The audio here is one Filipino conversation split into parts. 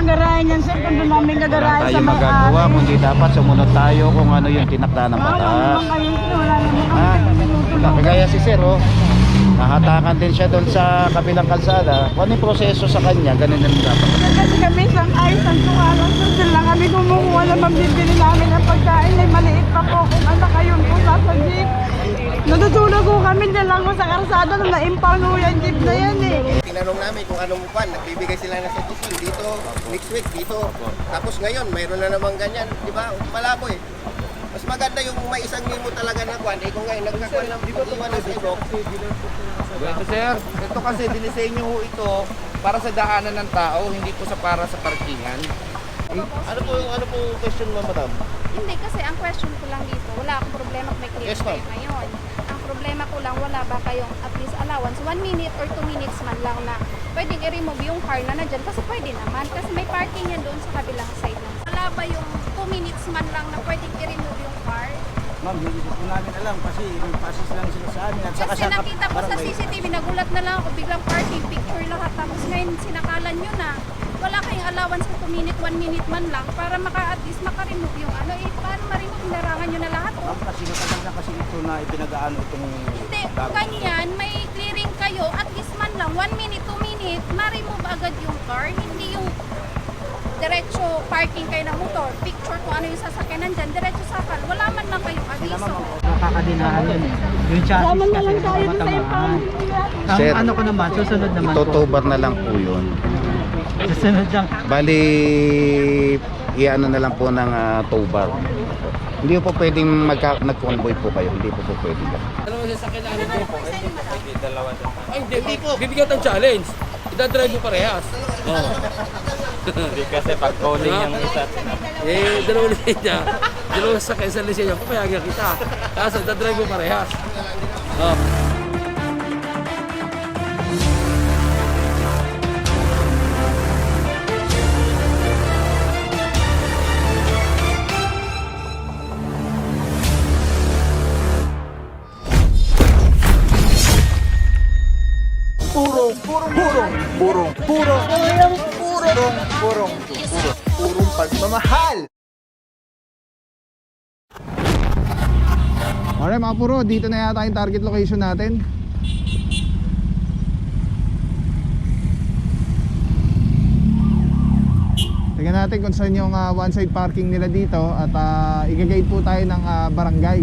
naman garayan yan, sir, kung doon namin Wala gagarayan sa tayong may magagawa, kundi dapat sumunod tayo kung ano yung tinakda ng Wala batas. naman kayo, sir, wala naman Ha? kami tinutulungan. Kagaya si Sir, oh. Nahatakan din siya doon sa kabilang kalsada. Kung ano yung proseso sa kanya, ganun din dapat. Kasi kami isang ay, isang tungalan, sir, doon lang kami kumukuha na mabibili namin ang pagkain, ay maliit pa po kung anak kayo po sa jeep. Natutulog ko kami dyan lang sa karsada nung na-impound ko yung jeep na yan eh. Tinanong namin kung anong upan, nagbibigay sila ng suggestion dito, next week dito. Tapos ngayon, mayroon na namang ganyan, di ba? Malabo eh. Mas maganda yung may isang limo talaga na kwan. Eh kung ngayon, nagkakwan ng iwan ng sidok. Ito sir, ito kasi dinisenyo ho ito para sa daanan ng tao, hindi po para sa parkingan. Ano po question mo, madam? Hindi, kasi ang question ko lang dito, wala akong problema kung may clearance Yes, ma'am. kayo ngayon. Ang problema ko lang, wala ba kayong at least allowance, 1 minute or 2 minutes man lang na pwedeng i-remove yung car na nandyan. Kasi pwede naman, kasi may parking yan doon sa kabilang side ng. Wala ba yung 2 minutes man lang na pwedeng i-remove yung car? Ma'am, hindi po namin alam kasi may passes lang sila sa amin at saka Kasi nakita ko sa CCTV, nagulat na lang ako, biglang parking picture lahat. Tapos ngayon sinakalan nyo na. Wala kayong allowance sa 2 minute, 1 minute man lang para at least maka-remove yung ano. Eh, paano ma-remove? Hinarangan nyo na lahat. Ma'am, kasi matagal na kasi ito na ipinagaano itong Hindi, kung ganyan, may clearing kayo, at least man lang, 1 minute, 2 minute, ma-remove agad yung car. Hindi yung diretso parking kayo ng motor, picture kung ano yung sasakyan nandyan, diretso sakal. Wala man lang kayong aviso. Nakakadinahan yun eh. Yung chassis Sama na lang kasi tayo sa matamaan. impound. Ang Sir, ano ko naman, susunod naman po. Itotobar na lang po yun. Susunod lang. Bali, iano na lang po ng tow bar. Hindi po pwedeng nag-convoy po kayo. Hindi po pwedeng. Dalawa sa sakyan na ano po? Ay, hindi po. Bibigyan ng challenge. Idadrive mo parehas. Oo. Hindi kasi pag calling yung isa. Eh, dalawa lisensya. Dalawa sa sakyan sa lisensya. Papayagan kita. Kaso, idadrive mo parehas. Oo. purong pagmamahal. Alright mga puro, dito na yata yung target location natin. Tingnan natin kung saan yung one side parking nila dito. At i-guide po tayo ng barangay.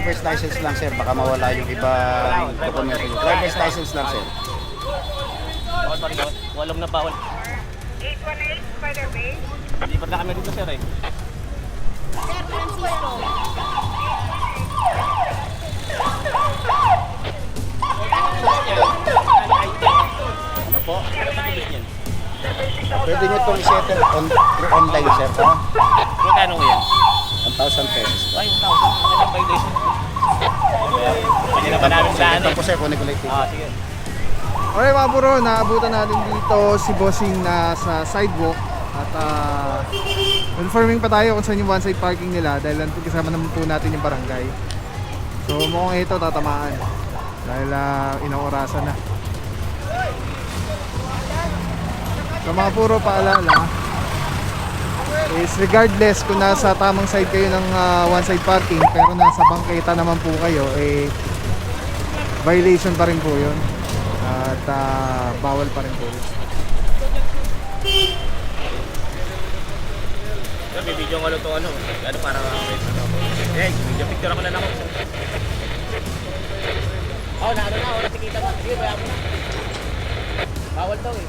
Driver's license lang sir, baka mawala yung iba dokumento. Driver's license lang sir. Walong na bawal. 818 Spider Bay. Lipat na kami dito sir eh. Sir Francisco. Ano po? Pwede nyo itong i-settle online sir. Magkano ko yan? 1,000 pesos. Ay, 1,000. Ano ang violation? Pwede na ba namin saan Ito eh? po sir, connect. Sige. Alright mga puro, naabutan natin dito si Bossing na sa sidewalk. At confirming pa tayo kung saan yung one side parking nila. Dahil kasama naman po natin yung barangay. So mukhang ito tatamaan. Dahil ilang orasan na. So mga puro, paalala is regardless kung nasa tamang side kayo ng one side parking, pero nasa bangketa naman po kayo, eh violation pa rin po yun. At bawal pa rin po yun. May video nga lang ito ano. Ano para eh, video picture ako na lang ako. Oh, naano na, oras kita mo. Sige, bayaan mo na. Bawal to eh.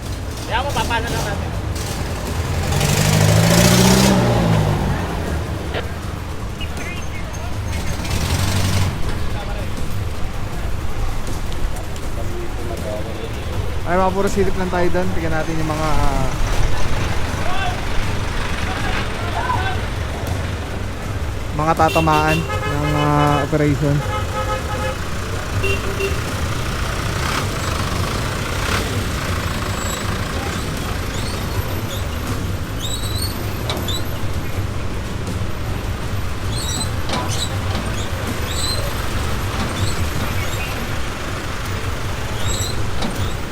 Kaya mo, papano lang natin. Ay mga puro silip lang tayo doon. Tignan natin yung mga tatamaan ng operation.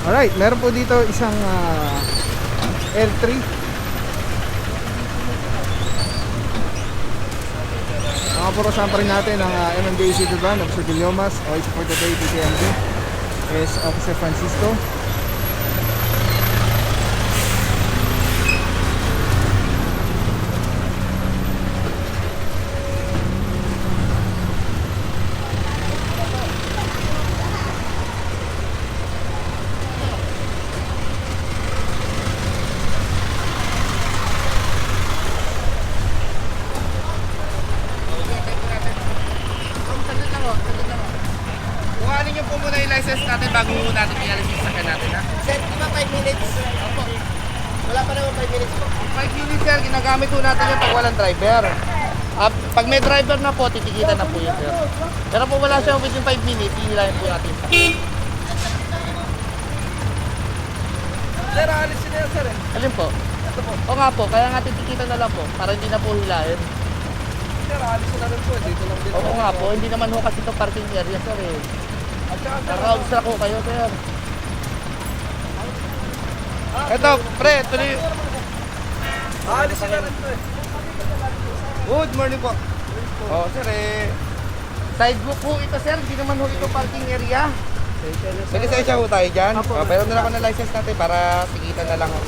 Alright, meron po dito isang L3. Mga puro samparin natin ang MMDA City Van of Sir Guillomas, OIC for the day, DTMD is Officer Francisco. Kuhanin niyo po muna yung license natin bago natin pinalis yung sakyan natin, ha? Sir, di ba 5 minutes? Opo. Wala pa naman 5 minutes po. 5 minutes, sir. Ginagamit po natin yung pag walang driver. Pag may driver na po, titikitan na po yun, sir. Pero kung wala siya within 5 minutes, hinilayan po natin. Sir, alisin na yan, sir. Alin po? Ito po. O nga po, kaya nga titikitan na lang po, para hindi na po hilayan. Sir, alisin na rin po. Dito lang din. Oo nga po, hindi naman ho kasi ito parking area, sir, eh. Naka-obstruct ko kayo, sir. Ito, pre, tuloy. Alisin na rin po, eh. Good morning po. Oh, sir, sidewalk po ito, sir. Hindi naman ho ito parking area. May lisensya ho tayo dyan. Pero na ako ng license natin para tikitan na lang ho.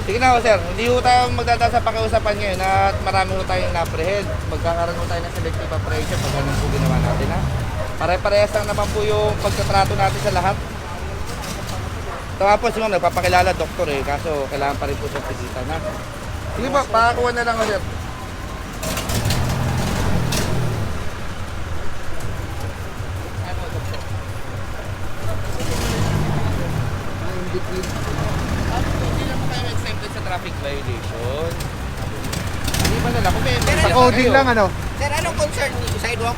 Sige na ho, sir. Hindi ho tayo magdadaan sa pakiusapan ngayon at marami ho tayong na-apprehend. Magkakaroon ho tayo ng selective operation pag ganun po ginawa natin, ha. Pare-parehas lang naman po yung pagkatrato natin sa lahat. Ito nga po, siguro nagpapakilala doktor eh. Kaso kailangan pa rin po sa tikitan, ha. Sige po, pakakuha na lang ho, sir. Hindi naman kayo exempted sa traffic violation. Hindi ba nila? Kung may Sa coding lang ano. Sir, anong concern niyo? Sidewalk?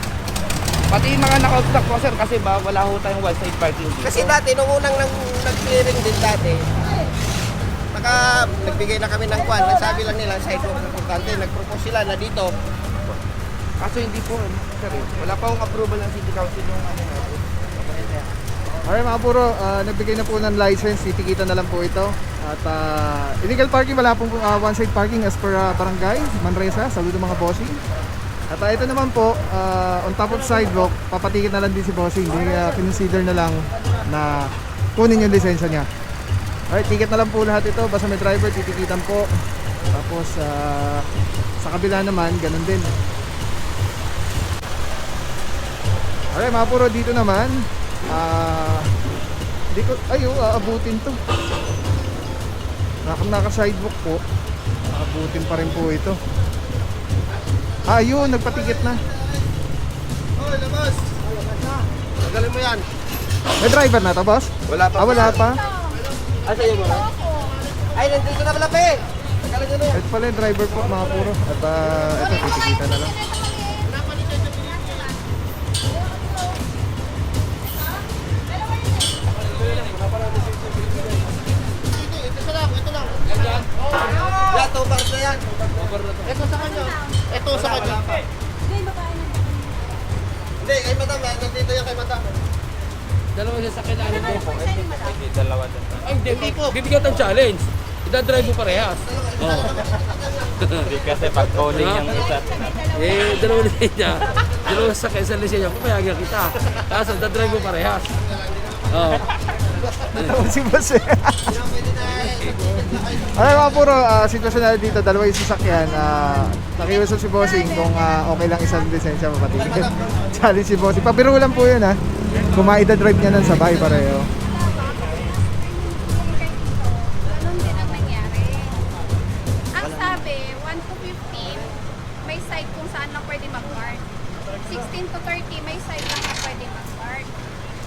Pati yung mga naka-obstruct po, sir, kasi wala ho tayong one-side parking dito. Kasi dati, nung unang nag-clearing din dati, nagbigay na kami ng kwan. Nagsabi lang nila, sidewalk na importante. Nag-propose sila na dito. Kaso hindi po, sir, wala pa akong approval ng City Council yung ano natin. Alright mga puro, nagbigay na po ng license, titikitan na lang po ito. At illegal parking, wala pong one-side parking as per barangay, Manresa, saludo mga bossing. At ito naman po, on top of sidewalk, papatikit na lang din si bossing. Hindi consider na lang na kunin yung lisensya niya. Alright, ticket na lang po lahat ito, basta may driver, titikitan po. Tapos sa kabila naman, ganun din. Alright mga puro, dito naman, di ko, aabutin to. Naka-sidewalk po, aabutin pa rin po ito. Ayun, nagpatikit na. Hoy, labas! Tagalin mo yan. May driver na to, boss? Wala pa. Wala pa. Asa yung mo? Ay, nandito na pala, pe! Tagalin nyo na yan. Ito pala yung driver po, mga puro. At ito, titikita na lang. Ito lang. Yan, tobar na yan. Ito sa kanya. Ito sa kanya. Hindi, kay madam. Nandito yung kay madam. Dalawa siya sa kailangan ko. Dalawa din. Ay, hindi po. Bibigyan ng challenge. Ida-drive mo parehas. Oh. Hindi kasi pag coding yung isa. Dalawa na niya. Dalawa sa kaysa lisensya ko, payagan kita. Kaso, ida-drive mo parehas. Oh. Natawa si boss eh. Alright mga puro, sitwasyon natin dito, dalawa yung sasakyan. Nakiusap si bossing kung okay lang isang lisensya mapatigil. Challenge si bossing. Pabiro lang po yun ha. Kumaida-drive niya ng sabay pareho. Ganun din ang nangyari. Ang sabi, 1 to 15, may side kung saan lang pwede mag-park. 16 to 30, may side lang na pwede mag-park.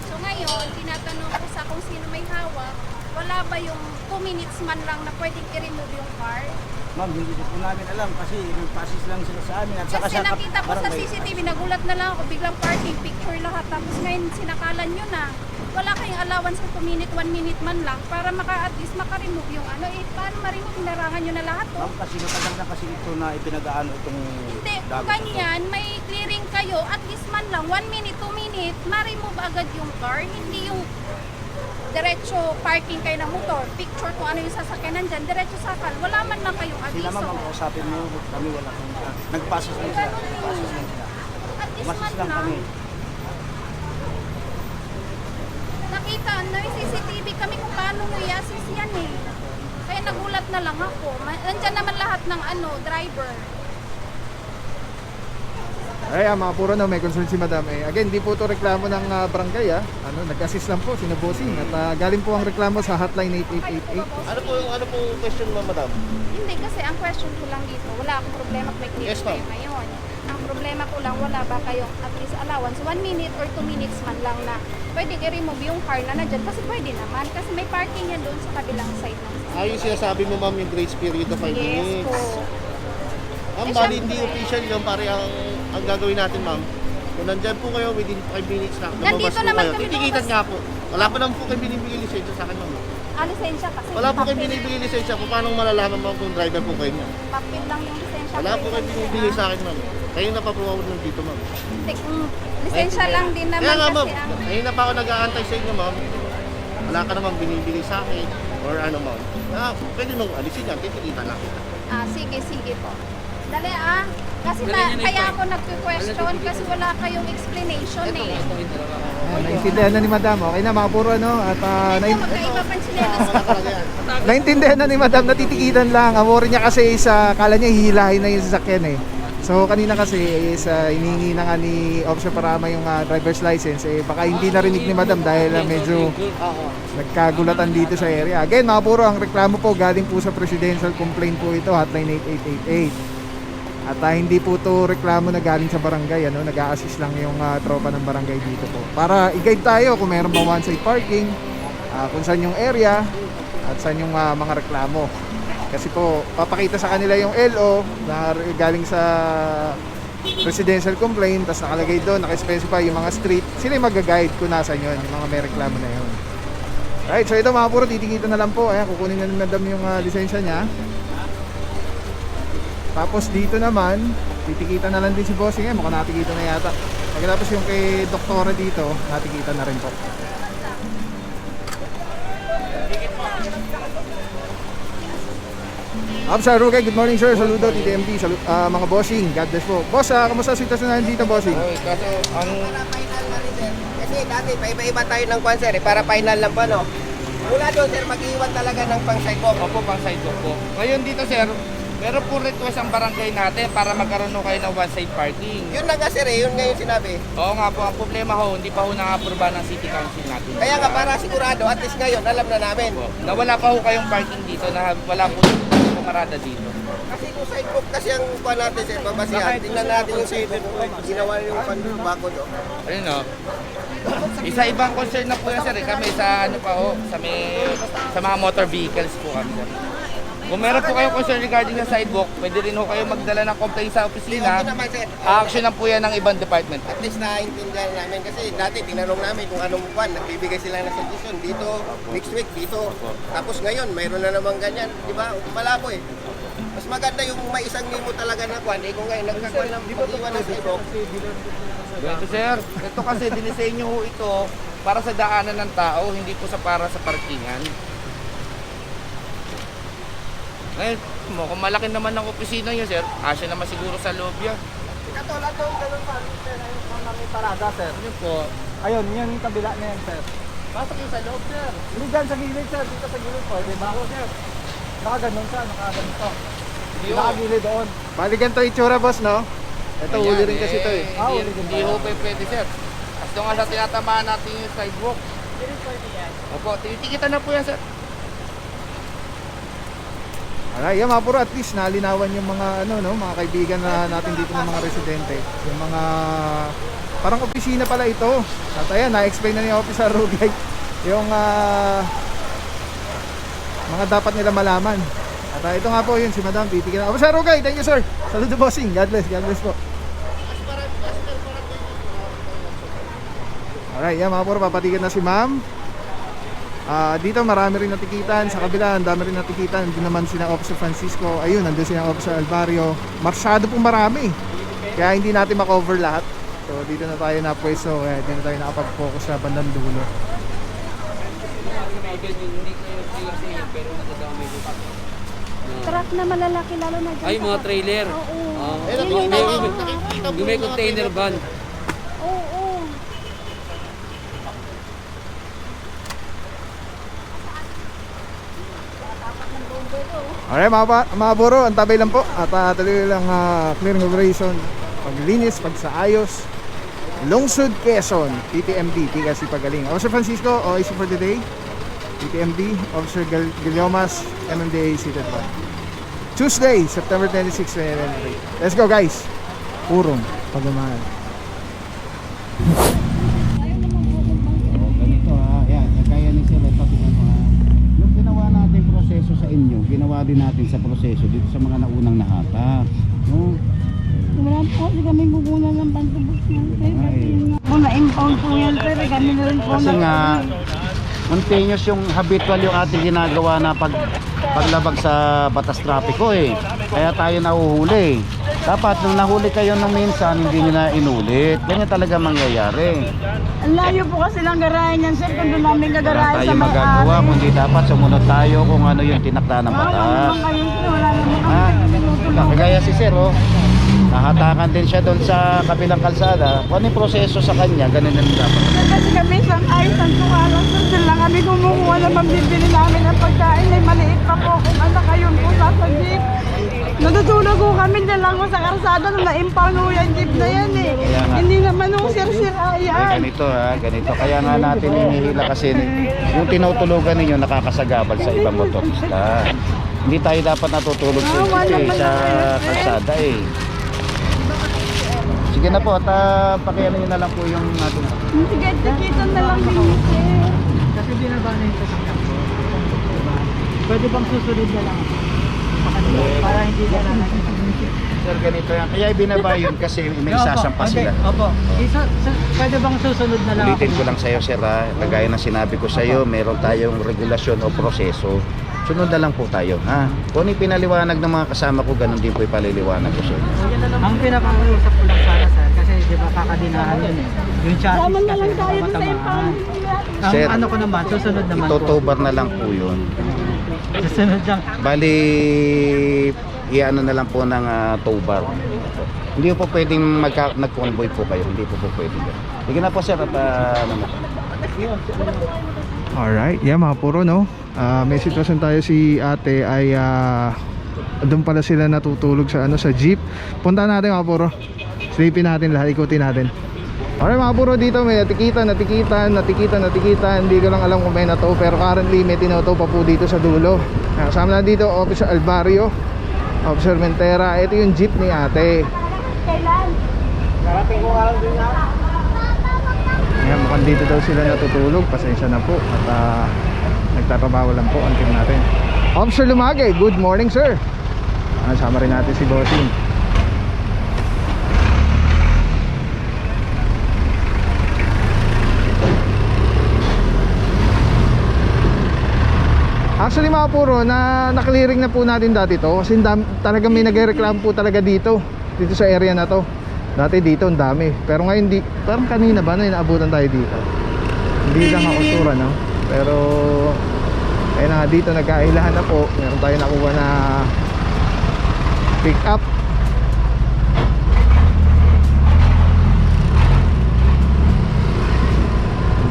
So So ngayon, tinatanong ko sa kung sino may hawak, wala ba yung 2 minutes man lang na pwedeng i-remove yung car? Ma'am, hindi po namin alam kasi nag-passes lang sila sa amin at saka Kasi nakita ko sa CCTV, nagulat na lang ako, biglang parking picture lahat. Tapos ngayon sinakalan nyo na. Wala kayong allowance sa 2 minute, 1 minute man lang para at least maka-remove yung ano. Eh, paano ma-remove? Hinarangan nyo na lahat, oh. Ma'am, kasi matagal na kasi ito na ipinag-aano itong Hindi, kung ganyan, may clearing kayo, at least man lang, 1 minute, 2 minute, ma-remove agad yung car. Hindi yung diretso parking kayo ng motor, picture kung ano yung sasakyan nandyan, diretso sakal. Wala man lang kayong Sila aviso. ma'am, ang kausapin mo, kami wala kami. Nag-passes lang sila. Nag-passes lang sila. At least Passes man lang lang. kami. Nakita, may CCTV kami kung paano mo i-assist yan eh. Kaya nagulat na lang ako. Nandyan naman lahat ng driver. Ay, mga puro may concern si Madam. Again, di po to reklamo ng barangay. Nag-assist lang po si Bossing at galing po ang reklamo sa hotline 8888. Ano po question mo, madam? Hindi, kasi ang question ko lang dito, wala akong problema kung may clearance Yes, ma'am. kayo ngayon. Ang problema ko lang, wala ba kayong at least allowance, 1 minute or 2 minutes man lang na pwedeng i-remove yung car na nandyan. Kasi pwede naman, kasi may parking yan doon sa kabilang side ng Yung sinasabi mo, ma'am, yung grace period na 5 Yes po. Ma'am, Eh, bali syempre. hindi official yun, pare ang gagawin natin, ma'am. Kung nandyan po kayo within 5 minutes na, Nandito lumabas po naman kayo. kami, Titikitan lumabas. nga po. Wala pa naman po kayo binibigay lisensya sa akin, ma'am. Lisensya kasi. Wala po kayo papel. binibigay lisensya po. Paano malalaman mo kung driver po kayo niya? Papel lang yung lisensya. Wala po kayo binibigay sa akin, ma'am. Kayo napapawawad lang dito, ma'am. Hindi, lisensya lang din naman Kaya nga, ma'am, kasi ang... ayun na pa ako nag-aantay sa inyo, ma'am. Wala ka namang binibigay sa akin. Or ano, ma'am. Pwede mong alisin yan. Titikitan lang kita. Sige po. Dali Kasi Dali, kaya ako nagpe-question kasi wala kayong explanation eh. Naintindihan na ni Madam. Okay na, mga puro at Hindi magkaiba pa sinelas. naintindihan na ni Madam, natitikitan lang. Amore niya kasi kala niya hihilahin na yung sasakyan So kanina kasi hinihingi na nga ni Officer Parama yung driver's license. Baka hindi narinig ni Madam dahil medyo nagkagulatan dito sa area. Again, mga puro, ang reklamo po galing po sa presidential complaint po ito, hotline 8888. At hindi po to reklamo na galing sa barangay, nag-a-assist lang yung tropa ng barangay dito po. Para i-guide tayo kung mayroon ba one-side parking, kung saan yung area, at saan yung mga reklamo. Kasi po, papakita sa kanila yung LO na galing sa residential complaint, tapos nakalagay doon, naka-specify yung mga street, sila yung mag-guide kung nasan yun, yung mga may reklamo na yun. Right, so ito mga puro, titikita na lang po. Ayan, kukunin na ni Madam yung lisensya niya. Tapos dito naman, titikita na lang din si Bossing. Mukhang natikita na yata. Pagkatapos yung kay Doktora dito, natikita na rin po. Sir Rugay, good morning sir. Saludo, TTMD. Mga Bossing, God bless po. Boss, kamusta sitwasyon natin dito, Bossing? Kaso, para final na rin, sir. Kasi dati, paiba-iba tayo ng kwan, sir. Para final lang pa, no? Mula doon, sir, mag-iwan talaga ng pang-sidewalk. Opo, pang sidewalk po. Ngayon dito, sir, meron po request ang barangay natin para magkaroon kayo ng one-side parking. Yun na nga, sir, yun nga yung sinabi. Oo nga po, ang problema ho, hindi pa ho nang-aproba ng City Council natin. Kaya nga, para sigurado, at least ngayon, alam na namin. Na wala pa ho kayong parking dito, na wala po pumarada dito. Kasi kung sidewalk kasi ang kwan natin, sir, babasihan. Tingnan natin yung sidewalk. Ginawa yung bako doon. Ayun o. Isa ibang concern na po yan, sir. Kami sa sa mga motor vehicles po kami, sir. Kung meron po kayong concern regarding sa sidewalk, pwede rin ho kayo magdala ng complaint sa opisina. Okay naman, sir. Action lang po yan ng ibang department. At least naiintindihan namin kasi dati tinanong namin kung anong kwan, nagbibigay sila ng suggestion dito, next week dito. Tapos ngayon, mayroon na namang ganyan, di ba? Malabo eh. Mas maganda yung may isang limo talaga na kwan, kung ngayon nagkakwan ng pag-iwan ng sidewalk. Ito, sir, ito kasi dinisenyo ho ito para sa daanan ng tao, hindi po para sa parkingan. Ngayon, kung malaki naman ng opisina nyo, sir, asya naman siguro sa loob yan. Katulad doon, ganun pa. Sir, ayun po namin parada, sir. Ano po? Ayun, yan yung kabila na yan, sir. Pasok yung sa loob, sir. Hindi dyan sa gilid, sir. Dito sa gilid po. Di ba ako, sir? Nakaganon siya, nakaganon to. Nakagilid doon. Bali ganito itsura, boss, no? Ito, Ayan, huli rin kasi ito eh. Hindi ho pwede, sir. As long as tinatamaan natin yung sidewalk. Opo, tinitikita na po yan, sir. Alright, yan mga puro, at least nalinawan yung mga mga kaibigan na natin dito ng mga residente, yung mga parang opisina pala ito. At ayan, na-explain na ni Officer Rugay yung mga dapat nila malaman. At ito nga po yun, si Madam, titignan. Officer Rugay, thank you sir. Saludo bossing, God bless po. Alright, yan mga puro, papatikin na si Ma'am. Dito marami rin natikitan. Sa kabila, ang dami rin natikitan. Doon naman sina Officer Francisco. Ayun, nandun sina Officer Alvario. Masyado pong marami, kaya hindi natin makover lahat. So dito na tayo na pwesto. Dito na tayo nakapag-focus sa bandang dulo. Truck na malalaki lalo na dyan. Ay, mga trailer. Oo. Yung may container van. Oo. Alright mga buro, ang tabay lang po. At tuloy lang clearing operation, paglinis, pagsaayos. Lungsod Quezon, PTMD, Tigas Ipagaling. Officer Francisco, OIC for the day. PTMD, Officer Guillomas, MMDA seated 1. Tuesday, September 26, 2023. Let's go guys. Purong pagmamahal. Ganito yan, kaya ni Sir, yung ginawa natin proseso sa inyo, ginawa din natin sa proseso dito sa mga naunang nahata. No? Wala po kasi kami kukunan ng pantubos ng sir. Kung na-impound po yan sir, kami na rin po Kasi nga, continuous yung habitual yung ating ginagawa na paglabag sa batas trapiko eh. Kaya tayo nahuhuli. Dapat nung nahuli kayo nung minsan, hindi nyo na inulit. Ganyan talaga mangyayari. Ang layo po kasi ng garahe niyan sir, kung doon namin Wala gagarahe tayo sa may magagawa, kundi dapat sumunod tayo kung ano yung tinakda ng Wala batas. naman kayo sir, wala naman Ha? kami tinutulungan. Kagaya si Sir, oh. Nahatakan din siya doon sa kabilang kalsada. Kung ano yung proseso sa kanya, ganun din dapat. Sir, kasi kami isang ayos ang sukalan sir, sir lang kami kumukuha na mabibili namin ang pagkain ay maliit pa po kung anak ayun po sa jeep. Natutulog ko kami na lang ko sa karsada nung na-impound ko yung jeep na yan eh. Kaya nga. Hindi naman nung sir-sir Ay, ayan. ganito ganito. Kaya nga natin hinihila kasi yung tinutulugan ninyo nakakasagabal sa ibang motorista. Hindi tayo dapat natutulog sa kalsada eh. Sige na po, at pakiano nyo na lang po yung natin. Sige, tikitan na lang din sir. Kasi binaba na yung sasakyan ko. Pwede bang susunod na lang ako? Para hindi na lang Sir, ganito yan. Kaya ibinaba yun kasi may sasampa sila. Opo. Pwede bang susunod na lang Ulitin ko lang sa'yo, Sir, kagaya ng sinabi ko sa'yo, meron tayong regulasyon o proseso. Sunod na lang po tayo, ha? Kung ano yung pinaliwanag ng mga kasama ko, ganun din po yung paliliwanag ko sa'yo. Ang pinapakausap ko lang sana sir, kasi di ba kakadinahan yun eh. Yung chassis Sama na lang kasi tayo sa matamaan. impound. Ang Sir, ano ko naman, susunod naman po. Itotobar na lang po yun. Susunod lang. Bali, iano na lang po ng tow bar. Hindi po pwedeng nag-convoy po kayo. Hindi po pwedeng. Sige na po sir, at ano na po. Alright, mga puro no. May sitwasyon tayo, si ate ay doon pala sila natutulog sa sa jeep. Punta natin mga puro. Silipin natin lahat, ikutin natin. Alright mga puro, dito may natikitan. Hindi ko lang alam kung may natow, pero currently may tinotow pa po dito sa dulo. Kasama na dito Officer Alvario, Officer Mentera. Ito yung jeep ni ate. Kailan? Ayan, mukhang dito daw sila natutulog. Pasensya na po. At nagtatrabaho lang po ang team natin. Officer Lumagay, good morning sir. Sama rin natin si Bossing. Actually mga puro, na-clearing na po natin dati to. Kasi talaga may nagreklamo po talaga dito sa area na to. Dati dito ang dami, pero ngayon parang kanina ba inaabutan tayo dito. Hindi lang ako sura, no? Pero ayun na, dito nagkailahan na po. Meron tayo nakuha na pick up.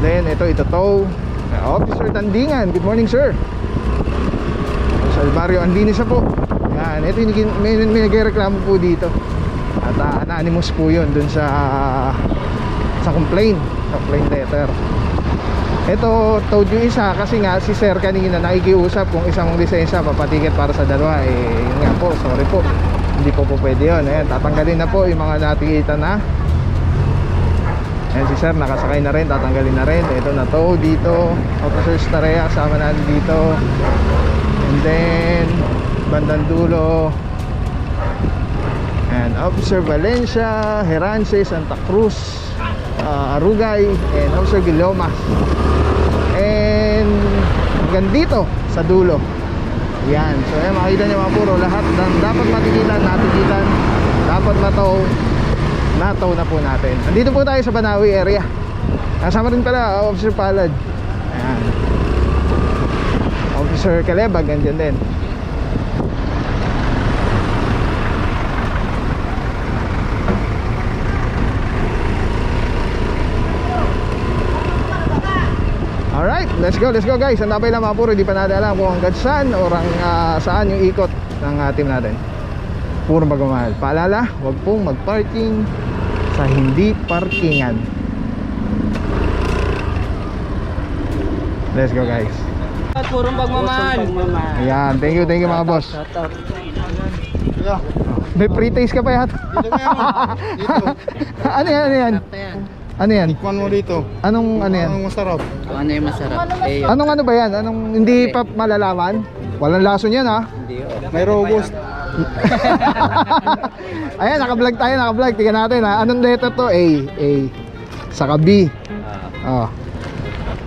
Then ito tow. Officer Tandingan, good morning sir. Sa Alvario, ang linis na po. Yan, ito yung may nagreklamo po dito. At anonymous po yun dun sa complaint letter. Ito, told yung isa kasi nga si sir kanina nakikiusap kung isang lisensya papatiket para sa dalawa. Yun nga po, sorry po, hindi po pwede yun. Ayan, tatanggalin na po yung mga nakikita na Ayan si sir, nakasakay na rin, tatanggalin na rin. Ito na to, dito. Officer Starea, kasama natin dito. And then, bandang dulo. And Officer Valencia, Herance, Santa Cruz, Arugay, and Officer Guillomas. And hanggang dito, sa dulo. Yan, so ayan, makikita nyo mga puro. Lahat ng dapat matikitan, natikitan. Dapat nataw na po natin. Andito po tayo sa Banawi area. Kasama rin pala Officer Palad. Ayan. Officer Calebag andyan din. Alright, let's go guys. Ang napay lang mga puro, di pa natin alam kung hanggang saan o saan yung ikot ng team natin. Puro magmamahal. Paalala, huwag pong mag-parking sa hindi parkingan. Let's go guys. Purong pagmamahal. Ayan, thank you mga boss. May pre-taste ka pa yata. Ano yan? Ano yan? Tikman mo dito. Anong ano yan? Anong masarap? Ano yung masarap? Anong ano ba yan? Anong hindi pa malalaman? Walang lason yan ha? May robust. Ayan, naka-vlog tayo, naka-vlog. Tingnan natin ha. Anong letter to? A. Saka B. Oh.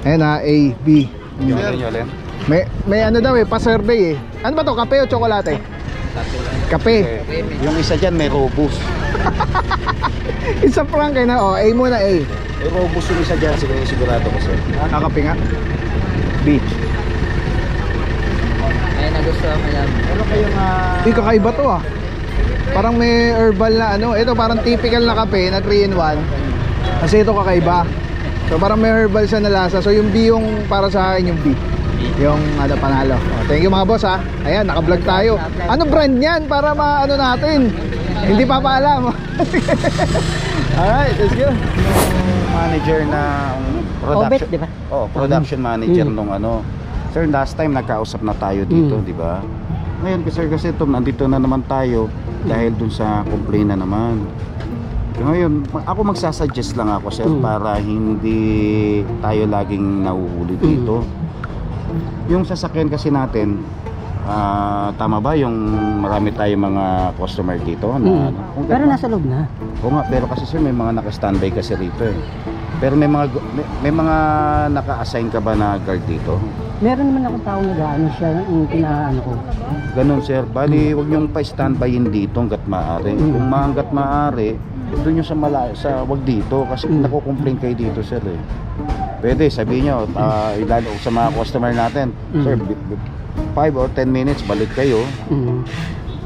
Ayan ha, A, B. May ano daw pa-survey Ano ba to? Kape o tsokolate? Kape. Yung isa dyan may robust. Isa prank kayo na. A muna, A. May robust yung isa dyan, sigurado ko sir. Kakape nga. B. Ay, nagustuhan ko yan. Pero kayong Kakaiba to ah. Parang may herbal na ano. Ito parang typical na kape na 3-in-1. Kasi ito kakaiba. So parang may herbal siya na lasa. So yung B yung para sa akin yung B. Yung ano panalo. Thank you mga boss ha. Ayan, naka-vlog tayo. Ano brand niyan para maano natin? Hindi pa paalam. Alright, let's go. manager na production. Obet, di ba? Oh, production manager nung ano. Sir, last time nagkausap na tayo dito, di ba? Ngayon kasi nandito na naman tayo dahil dun sa complaint na naman. Ngayon, ako magsasuggest lang ako sir para hindi tayo laging nahuhuli dito. Yung sasakyan kasi natin, tama ba yung marami tayong mga customer dito na pero nasa loob na. Oo nga, pero kasi sir may mga naka-standby kasi rito eh. Pero may mga naka-assign ka ba na guard dito? Meron naman akong taong nag-ano siya yung pinaano ko. Ganun sir, bali huwag niyong pa-standbyin dito hanggat maaari. Kung hanggat maaari, doon nyo sa wag dito kasi nako-complain kayo dito sir eh. Pwede sabihin nyo, ilalo sa mga customer natin, sir, 5 or 10 minutes balik kayo.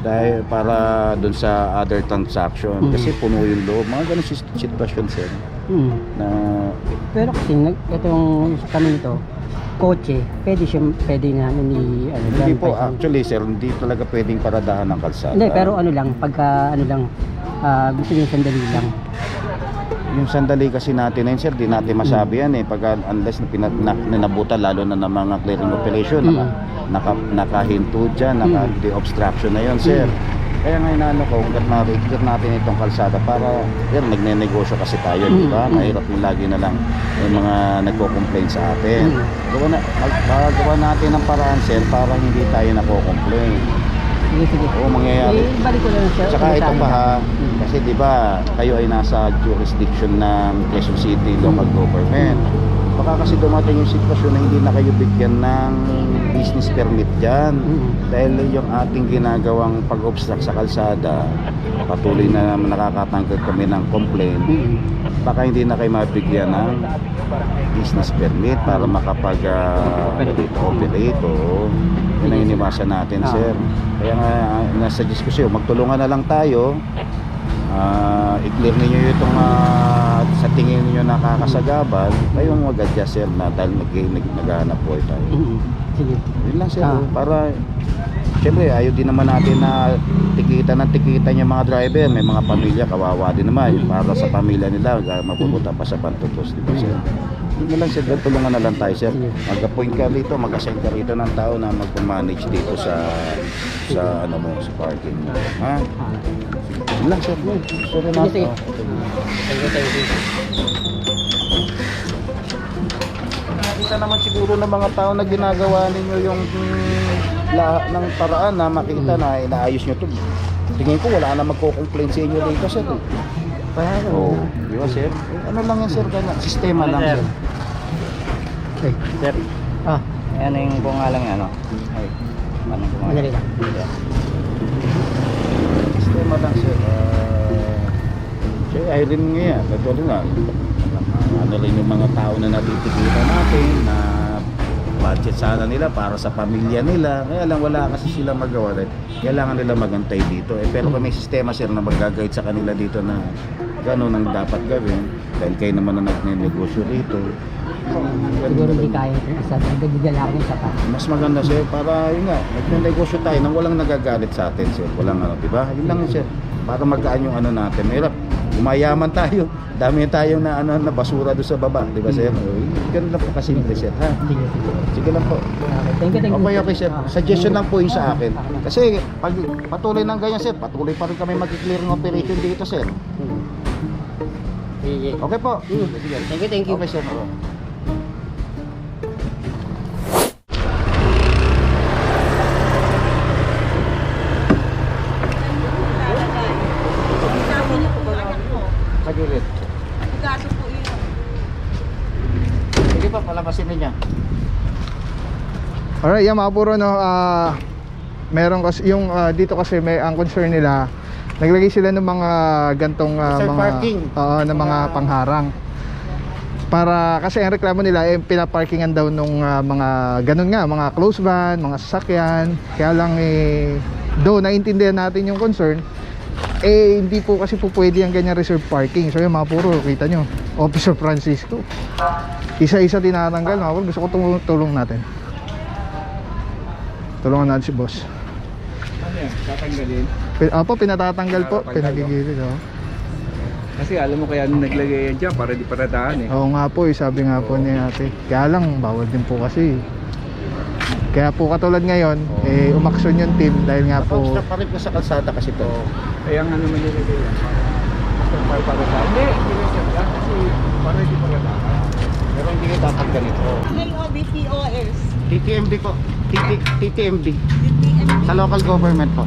Dahil para doon sa other transaction kasi puno yung loob, mga ganun sitwasyon sir. Na pero kasi itong kami nito kotse, pwede namin hindi po actually sir, hindi talaga pwedeng paradahan ng kalsada. Hindi, pero ano lang, pagka gusto niyo sandali lang. Yung sandali kasi natin na yun sir, di natin masabi yan eh pag unless ninabutan lalo na ng mga clearing operation nakahinto dyan, naka-de-obstruction na yun sir. Kaya ngayon ano ko, hanggat ma-register natin itong kalsada para nagne-negosyo kasi tayo, di ba? Mahirap yung lagi na lang yung mga nagko-complain sa atin. Gawa natin ng paraan sir para hindi tayo nako-complain. Sige. Oo, mangyayari. Ibalik ko lang siya. Tsaka ito pa ha, kasi di ba kayo ay nasa jurisdiction ng Quezon City local government. Baka kasi dumating yung sitwasyon na hindi na kayo bigyan ng business permit dyan. Dahil yung ating ginagawang pag-obstruct sa kalsada, patuloy na nakakatanggap kami ng complaint. Baka hindi na kayo mabigyan ng business permit para makapag-operate. Yun ang iniwasan natin sir. Kaya nga nasa diskusyon, magtulungan na lang tayo. I-clear ninyo itong sa tingin niyo nakakasagabal, kayong mag-adjust sir na dahil naghahanap po tayo. Sige. Yun lang sir, para siyempre ayaw din naman natin na tikita yung mga driver, may mga pamilya, kawawa din naman para sa pamilya nila, mapupunta pa sa pantutos, di ba sir? Yun lang sir, tulungan na lang tayo sir. Mag-appoint ka rito, mag-assign ka rito ng tao na mag-manage dito sa ano mo, sa parking mo. Ha? Yun lang sir, sorry na. Sige. makita naman siguro ng mga tao na ginagawa ninyo yung ng paraan na makita na inaayos nyo to. Tingin ko wala na magko-complain sa inyo dito, sir. Oo, di ba, sir? Ano lang yan, sir? Sistema lang, sir. Sir, ano yung pangalan nga, ano? Ay, ano yung pangalan? Sistema lang, sir. Sir, Irene nga yan. Ito nga. Ano rin yung mga tao na natitigilan natin na budget sana nila para sa pamilya nila. Kaya lang wala kasi sila magawa dahil kailangan nila magantay dito. Pero kung may sistema, sir, na mag-guide sa kanila dito na gano'n ang dapat gawin dahil kayo naman na nagnegosyo rito. Siguro hindi kaya isa. Nagdadala ako sa pa. Mas maganda, sir, para yun nga, nagnegosyo tayo nang walang nagagalit sa atin, sir. Walang ano, diba? Yun lang, sir. Para magkaan yung ano natin. Mahirap. Umayaman tayo. Dami tayong na ano na basura doon sa baba, di ba, sir? Ganun lang po kasimple, sir. Ha? Sige lang po. Thank you. Okay, sir. Suggestion lang po yung sa akin. Kasi pag patuloy ng ganyan, sir, patuloy pa rin kami mag-clear ng operation dito, sir. Okay po. Thank you. Okay, sir. Pagilid. Sige pa, palabasin niya. Alright, yan mga puro, no, meron kasi yung dito kasi may ang concern nila, naglagay sila ng mga gantong mga parking. ng mga pangharang. Para kasi ang reklamo nila pinaparkingan daw nung mga ganun nga, mga close van, mga sasakyan. Kaya lang do naiintindihan natin yung concern. Hindi po kasi po pwede ang ganyan reserve parking. So yung mga puro, kita nyo, Officer Francisco, isa-isa tinatanggal. Mga puro, gusto ko tulong natin. Tulungan natin si boss. Ano yan? Tatanggalin? Opo, pinatatanggal po. Pinagigilid, oh. Kasi alam mo kaya naglagay yan dyan para di paradaan eh. Oo nga po, sabi nga po ni ate. Kaya lang, bawal din po kasi. Kaya po katulad ngayon, umaksyon yung team dahil nga po... Tapos naparin ko sa kalsada kasi to. Kaya nga naman nilagay yan. Para paradaan. Hindi reserve yan kasi para di paradaan. Pero hindi kayo tatanggal ito. LOBTOS. TTMD po. TTMD. Sa local government po.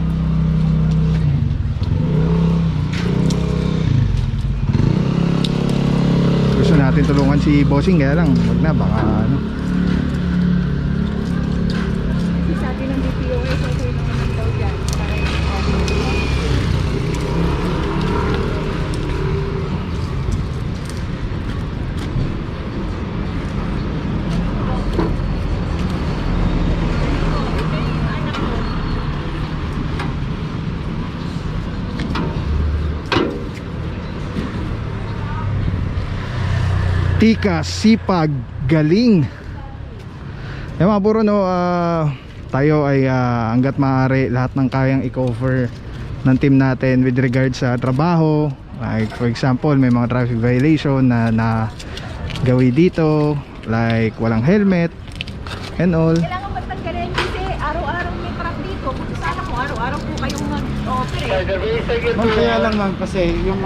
Gusto natin tulungan si bossing, kaya lang, wag na, baka ano. Sabi ng BPOS, okay naman daw dyan. Tikas, sipag, galing. Yung mga puro, no, tayo ay hanggat maaari lahat ng kayang i-cover ng team natin with regards sa trabaho. Like for example, may mga traffic violation na gawi dito, like walang helmet and all. Kailangan magtanggalin kasi araw-araw may truck dito. Kung sana kung araw-araw po kayong mag-operate. Kaya lang ma'am, kasi yung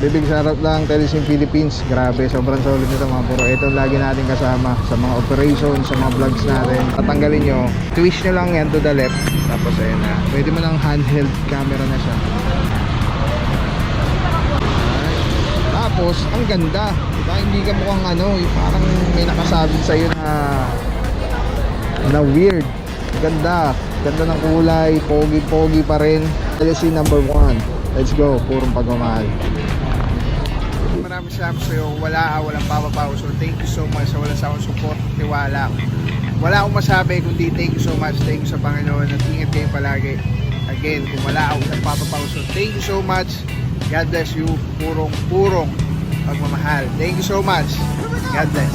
Bibig sarap lang, Telesim Philippines. Grabe, sobrang solid nito mga puro. Ito lagi natin kasama sa mga operations, sa mga vlogs natin. Tatanggalin nyo, twist nyo lang yan to the left. Tapos ayun na, pwede mo ng handheld camera na siya. Tapos, ang ganda. Diba? Hindi ka mukhang ano, parang may nakasabit sa'yo na weird. Ganda. Ganda ng kulay, pogi-pogi pa rin. LSC number 1. Let's go, purong pagmamahal. Maraming salamat sa'yo. Walang papapaw. So thank you so much sa walang sawang support, tiwala. Wala akong masabi kundi thank you so much. Thank you sa Panginoon at ingat kayo palagi. Again, kung wala akong papapaw. So thank you so much. God bless you. Purong pagmamahal. Thank you so much. God bless.